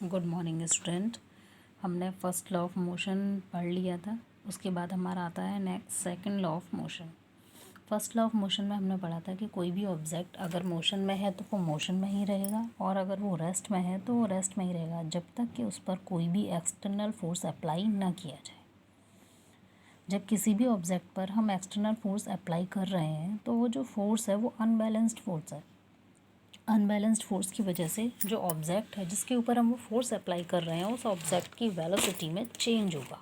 Good morning student. हमने first law of motion पढ़ लिया था। उसके बाद हमारा आता है next second law of motion. First law of motion में हमने पढ़ा था कि कोई भी ऑब्जेक्ट अगर मोशन में है तो वो मोशन में ही रहेगा, और अगर वो रेस्ट में है तो वो रेस्ट में ही रहेगा जब तक कि उस पर कोई भी एक्सटर्नल फोर्स अप्लाई ना किया जाए। जब किसी भी ऑब्जेक्ट पर हम एक्सटर्नल फोर्स अप्लाई कर रहे हैं तो वो जो फोर्स है वो अनबैलेंस्ड फोर्स है। अनबैलेंस्ड फोर्स की वजह से जो ऑब्जेक्ट है जिसके ऊपर हम वो फोर्स अप्लाई कर रहे हैं उस ऑब्जेक्ट की वेलोसिटी में चेंज होगा।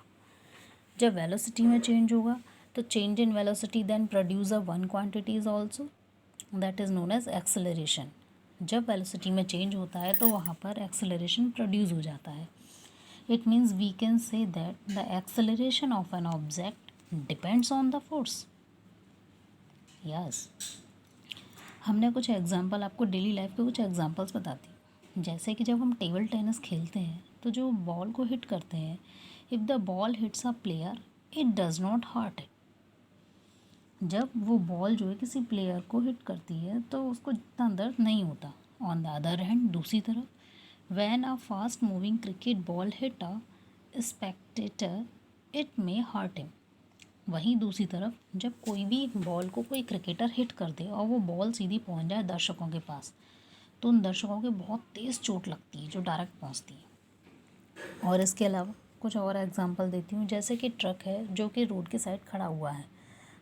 जब वेलोसिटी में चेंज होगा तो change in velocity then produce a one quantity is also that is known as acceleration. जब वेलोसिटी में चेंज होता है तो वहाँ पर एक्सेलरेशन प्रोड्यूस हो जाता है। It means we can say that the acceleration of an object depends on the force. Yes, हमने कुछ एग्जांपल आपको डेली लाइफ के कुछ एग्जांपल्स बताती हूँ। जैसे कि जब हम टेबल टेनिस खेलते हैं तो जो बॉल को हिट करते हैं, if the ball hits a player it does not hurt it. जब वो बॉल जो है किसी प्लेयर को हिट करती है तो उसको इतना दर्द नहीं होता। ऑन द अदर हैंड, दूसरी तरफ, when a fast moving cricket ball hit a spectator it may hurt him. वहीं दूसरी तरफ जब कोई भी बॉल को कोई क्रिकेटर हिट कर दे और वो बॉल सीधी पहुंच जाए दर्शकों के पास, तो उन दर्शकों के बहुत तेज़ चोट लगती है जो डायरेक्ट पहुंचती है। और इसके अलावा कुछ और एग्जांपल देती हूँ। जैसे कि ट्रक है जो कि रोड के साइड खड़ा हुआ है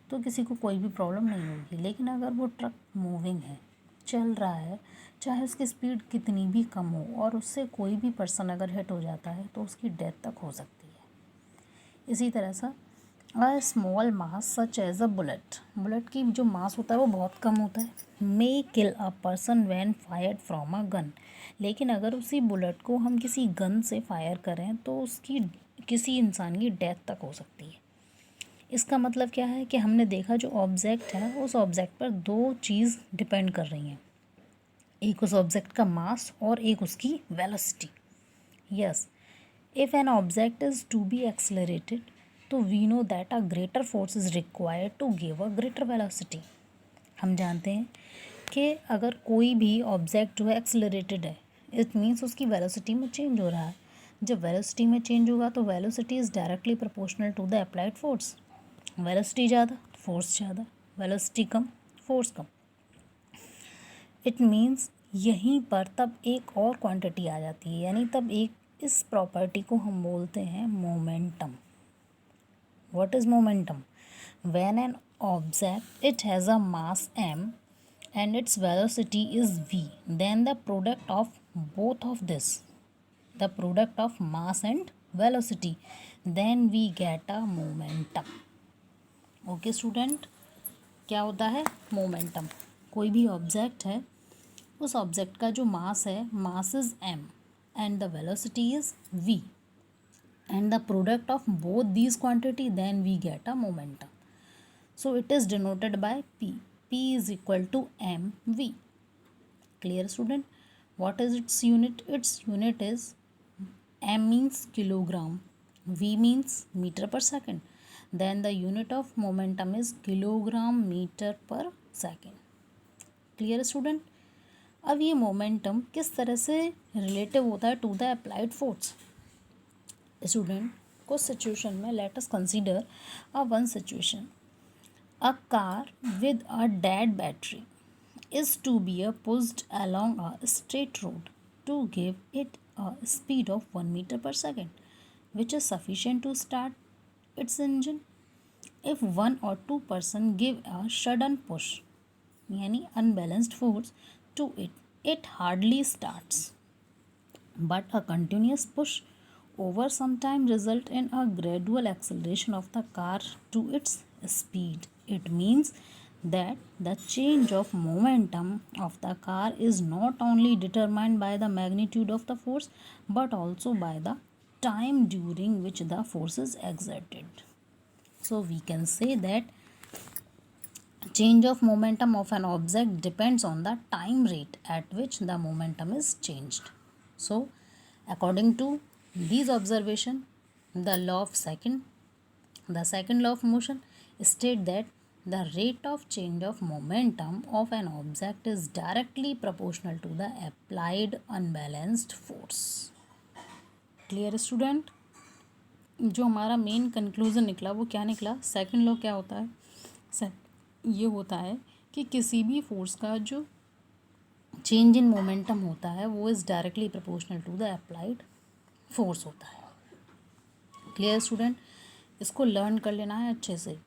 तो किसी को कोई भी प्रॉब्लम नहीं होगी, लेकिन अगर वो ट्रक मूविंग है, चल रहा है, चाहे उसकी स्पीड कितनी भी कम हो, और उससे कोई भी पर्सन अगर हिट हो जाता है तो उसकी डेथ तक हो सकती है। इसी तरह से a small mass such as a bullet, bullet की जो मास होता है वो बहुत कम होता है, may kill a person when fired from a gun. लेकिन अगर उसी बुलेट को हम किसी गन से फायर करें तो उसकी किसी इंसान की डेथ तक हो सकती है। इसका मतलब क्या है कि हमने देखा जो ऑब्जेक्ट है उस ऑब्जेक्ट पर दो चीज़ डिपेंड कर रही हैं, एक उस ऑब्जेक्ट का मास और एक उसकी velocity. Yes, if an object is to be accelerated, तो we know that a greater force is required to give a greater velocity। हम जानते हैं कि अगर कोई भी ऑब्जेक्ट जो है एक्सेलरेटेड है, इट मीन्स उसकी वेलोसिटी में चेंज हो रहा है। जब वेलोसिटी में चेंज होगा तो velocity is directly proportional to the applied force. Velocity ज़्यादा, फोर्स ज़्यादा, वेलोसिटी कम, फोर्स कम। इट मीन्स यहीं पर तब एक और क्वांटिटी आ जाती है, यानी तब एक इस प्रॉपर्टी को हम बोलते हैं momentum. What is momentum? When an object it has a mass m and its velocity is v, then the product of both of this, the product of mass and velocity, then we get a momentum। Okay student, क्या होता है momentum? कोई भी object है, उस object का जो मास है, mass is m and the velocity is v, and the product of both these quantity, then we get a momentum. So it is denoted by p. P is equal to mv. Clear student? What is its unit? Its unit is m means kilogram, v means meter per second, then the unit of momentum is kilogram meter per second. Clear student? अब ये momentum किस तरह से relative होता है to the applied force? Student, कुछ situation में let us consider a one situation, a car with a dead battery is to be pushed along a straight road to give it a speed of 1 meter per second, which is sufficient to start its engine. If one or two person give a sudden push, यानी unbalanced force to it, it hardly starts. But a continuous push over some time result in a gradual acceleration of the car to its speed. It means that the change of momentum of the car is not only determined by the magnitude of the force but also by the time during which the force is exerted. So we can say that change of momentum of an object depends on the time rate at which the momentum is changed. So according to these observation, the second law of motion state that the rate of change of momentum of an object is directly proportional to the applied unbalanced force. Clear student? जो हमारा main conclusion निकला वो क्या निकला? Second law क्या होता है? ये होता है कि किसी भी फोर्स का जो चेंज इन मोमेंटम होता है वो is directly proportional to the applied force होता है। Clear student? इसको लर्न कर लेना है अच्छे से।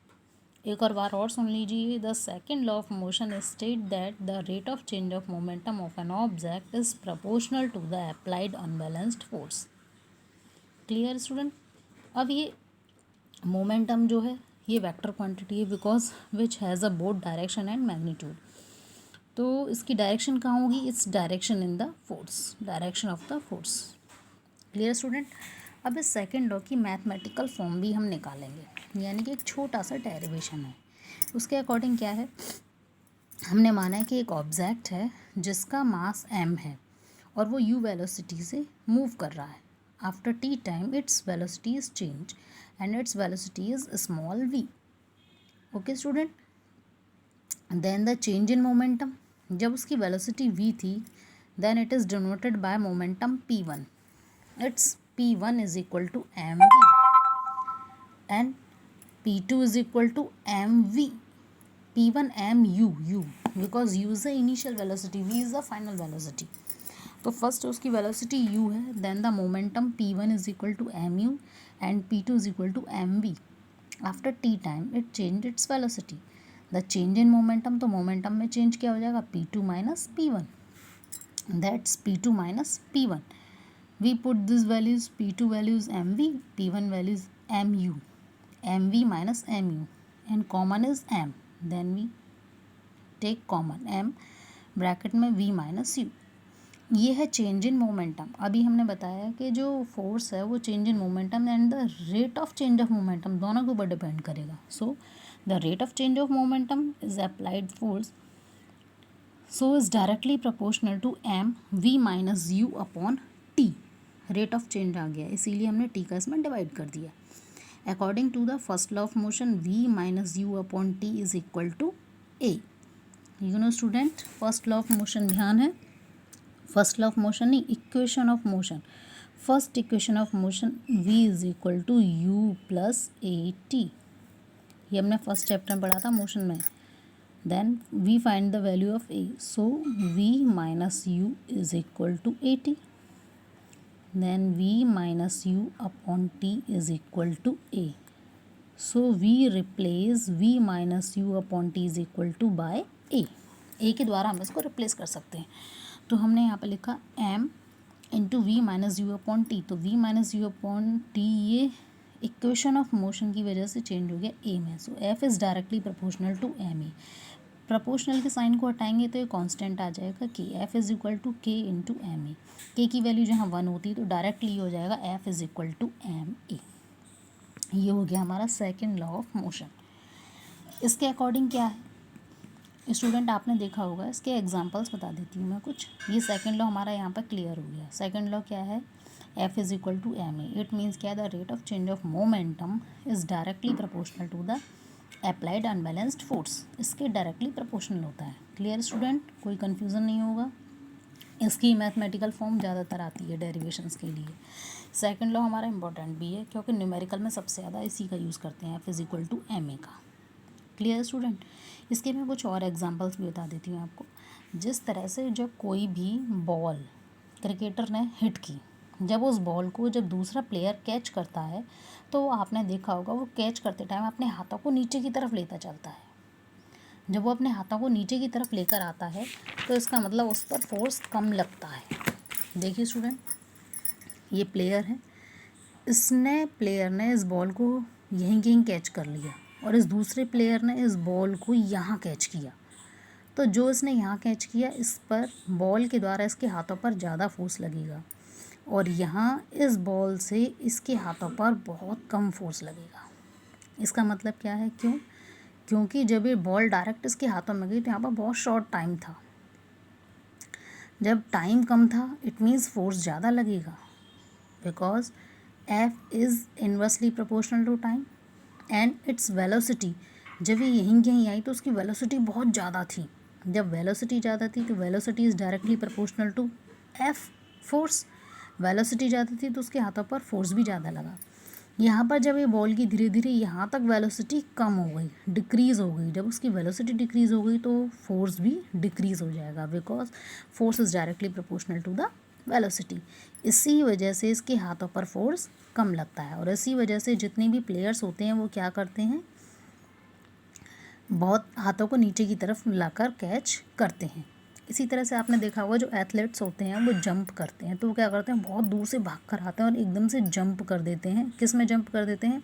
एक और सुन लीजिए। The second law of motion state that the rate of change of momentum of an object is proportional to the applied unbalanced force. Clear student? अब ये मोमेंटम जो है ये वेक्टर क्वांटिटी है because which has a both direction and magnitude. तो इसकी direction कहाँ होगी? It's direction in the force, direction of the force. Clear student? अब इस सेकेंड लॉ की मैथमेटिकल फॉर्म भी हम निकालेंगे, यानी कि एक छोटा सा डेरिवेशन है। उसके अकॉर्डिंग क्या है, हमने माना है कि एक ऑब्जेक्ट है जिसका मास m है और वो u वेलोसिटी से मूव कर रहा है। After t time its velocity is change and its velocity is small v। Okay student? Then the change in momentum, जब उसकी वेलोसिटी v थी, then it is denoted by momentum p1। It's p1 is equal to mv and p2 is equal to mv। p1 mu u because u is the initial velocity, v is the final velocity। तो first उसकी velocity u है, then the momentum p1 is equal to mu and p2 is equal to mv। After t time it change its velocity. The change in momentum, तो momentum में change क्या हो जाएगा? p2 minus p1, that's p2 minus p1। we put these values, p2 values mv, p1 values mu, mv minus mu and common is m, then we take common m bracket में v minus u। ये है change in momentum. अभी हमने बताया कि जो force है वो change in momentum and the rate of change of momentum दोनों के ऊपर डिपेंड करेगा। So the rate of change of momentum is applied force, so is directly proportional to m v minus u upon t। Rate of change आ गया, इसीलिए हमने T का इसमें डिवाइड कर दिया। According to the first law of motion v minus you upon T is equal to A. You know student, first law of motion ध्यान है, फर्स्ट लॉ ऑफ मोशन नहीं, equation of motion. First equation of motion v is equal to u plus a t. ये हमने first chapter में पढ़ा था motion में। Then we find the value of a, so v minus u is equal to a t. then v minus u upon t is equal to a, so we replace v minus u upon t is equal to by a के द्वारा हम इसको replace कर सकते हैं। तो हमने यहाँ पे लिखा m into v minus you upon t. तो v minus you upon t ये इक्वेशन ऑफ मोशन की वजह से चेंज हो गया a में। So f is directly proportional to m a. Proportional के साइन को हटाएंगे तो ये कांस्टेंट आ जाएगा k, f is equal to k into m a. K की वैल्यू जहाँ 1 होती है तो डायरेक्टली हो जाएगा f is equal to M a. ये हो गया हमारा सेकंड लॉ ऑफ मोशन। इसके अकॉर्डिंग क्या है स्टूडेंट, आपने देखा होगा, इसके एग्जांपल्स बता देती हूँ मैं कुछ। ये सेकंड लॉ हमारा यहाँ पर क्लियर हो गया। सेकंड लॉ क्या है? f is equal to M a. It means क्या है? The rate of change of momentum is directly proportional to the applied unbalanced force. इसके डायरेक्टली प्रोपोर्शनल होता है। Clear student? कोई कन्फ्यूज़न नहीं होगा। इसकी मैथमेटिकल फॉर्म ज़्यादातर आती है डेरिवेशंस के लिए। सेकंड लॉ हमारा इंपॉर्टेंट भी है क्योंकि न्यूमेरिकल में सबसे ज़्यादा इसी का यूज़ करते हैं, f is equal to M A का। Clear student? इसके मैं कुछ और एग्जांपल्स भी बता देती हूँ आपको। जिस तरह से जब कोई भी बॉल क्रिकेटर ने हिट की, जब उस बॉल को जब दूसरा प्लेयर कैच करता है तो आपने देखा होगा वो कैच करते टाइम अपने हाथों को नीचे की तरफ लेता चलता है। जब वो अपने हाथों को नीचे की तरफ लेकर आता है तो इसका मतलब उस पर फोर्स कम लगता है। देखिए स्टूडेंट, ये प्लेयर है, प्लेयर ने इस बॉल को यहीं कैच कर लिया और इस दूसरे प्लेयर ने इस बॉल को यहाँ कैच किया। तो जो इसने यहाँ कैच किया, इस पर बॉल के द्वारा इसके हाथों पर ज़्यादा फोर्स लगेगा और यहाँ इस बॉल से इसके हाथों पर बहुत कम फोर्स लगेगा। इसका मतलब क्या है? क्योंकि जब ये बॉल डायरेक्ट इसके हाथों में गई तो यहाँ पर बहुत शॉर्ट टाइम था। जब टाइम कम था इट मीन्स फोर्स ज़्यादा लगेगा because f is inversely proportional to time and its velocity. जब ये यहीं आई तो उसकी वेलोसिटी बहुत ज़्यादा थी। जब वेलोसिटी ज़्यादा थी तो velocity is directly proportional to f force velocity ज़्यादा थी तो उसके हाथों पर फोर्स भी ज़्यादा लगा। यहाँ पर जब ये बॉल की धीरे धीरे यहाँ तक वेलोसिटी कम हो गई, डिक्रीज़ हो गई, जब उसकी वेलोसिटी डिक्रीज़ हो गई तो फोर्स भी डिक्रीज़ हो जाएगा, because force is directly proportional to the velocity. इसी वजह से इसके हाथों पर फोर्स कम लगता है और इसी वजह से जितने भी प्लेयर्स होते हैं वो क्या करते हैं, बहुत हाथों को नीचे की तरफ लाकर कैच करते हैं। इसी तरह से आपने देखा होगा जो एथलीट्स होते हैं वो जंप करते हैं तो वो क्या करते हैं, बहुत दूर से भाग कर आते हैं और एकदम से जंप कर देते हैं। किस में जंप कर देते हैं,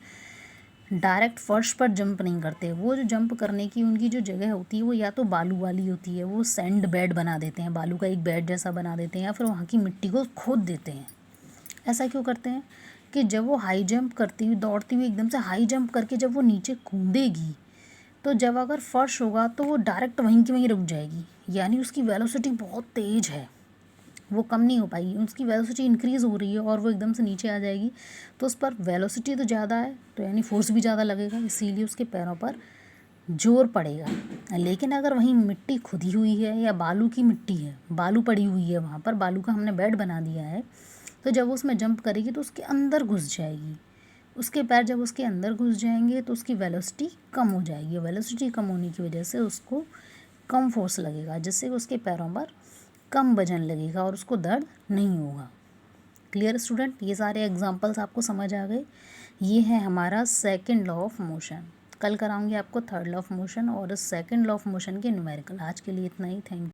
डायरेक्ट फर्श पर जंप नहीं करते। वो जो जंप करने की उनकी जो जगह होती है वो या तो बालू वाली होती है, वो सैंड बेड बना देते हैं, बालू का एक बेड जैसा बना देते हैं, या फिर वहाँ की मिट्टी को खोद देते हैं। ऐसा क्यों करते हैं कि जब वो हाई जंप करती हुई दौड़ती हुई एकदम से हाई जंप करके जब वो नीचे कूदेगी तो जब अगर फर्श होगा तो वो डायरेक्ट वहीं की वहीं रुक जाएगी, यानी उसकी वेलोसिटी बहुत तेज़ है, वो कम नहीं हो पाएगी, उसकी वेलोसिटी इंक्रीज़ हो रही है और वो एकदम से नीचे आ जाएगी। तो उस पर वेलोसिटी तो ज़्यादा है तो यानी फोर्स भी ज़्यादा लगेगा, इसीलिए उसके पैरों पर जोर पड़ेगा। लेकिन अगर वहीं मिट्टी खुदी हुई है या बालू की मिट्टी है, बालू पड़ी हुई है, वहाँ पर बालू का हमने बेड बना दिया है, तो जब वो उसमें जंप करेगी तो उसके अंदर घुस जाएगी। उसके पैर जब उसके अंदर घुस जाएंगे तो उसकी वेलोसिटी कम हो जाएगी। वेलोसिटी कम होने की वजह से उसको कम फोर्स लगेगा, जिससे उसके पैरों पर कम वजन लगेगा और उसको दर्द नहीं होगा। क्लियर स्टूडेंट, ये सारे एग्जांपल्स आपको समझ आ गए। ये है हमारा सेकंड लॉ ऑफ मोशन। कल कराऊंगी आपको थर्ड लॉ ऑफ मोशन और सेकंड लॉ ऑफ मोशन के न्यूमेरिकल। आज के लिए इतना ही, थैंक यू।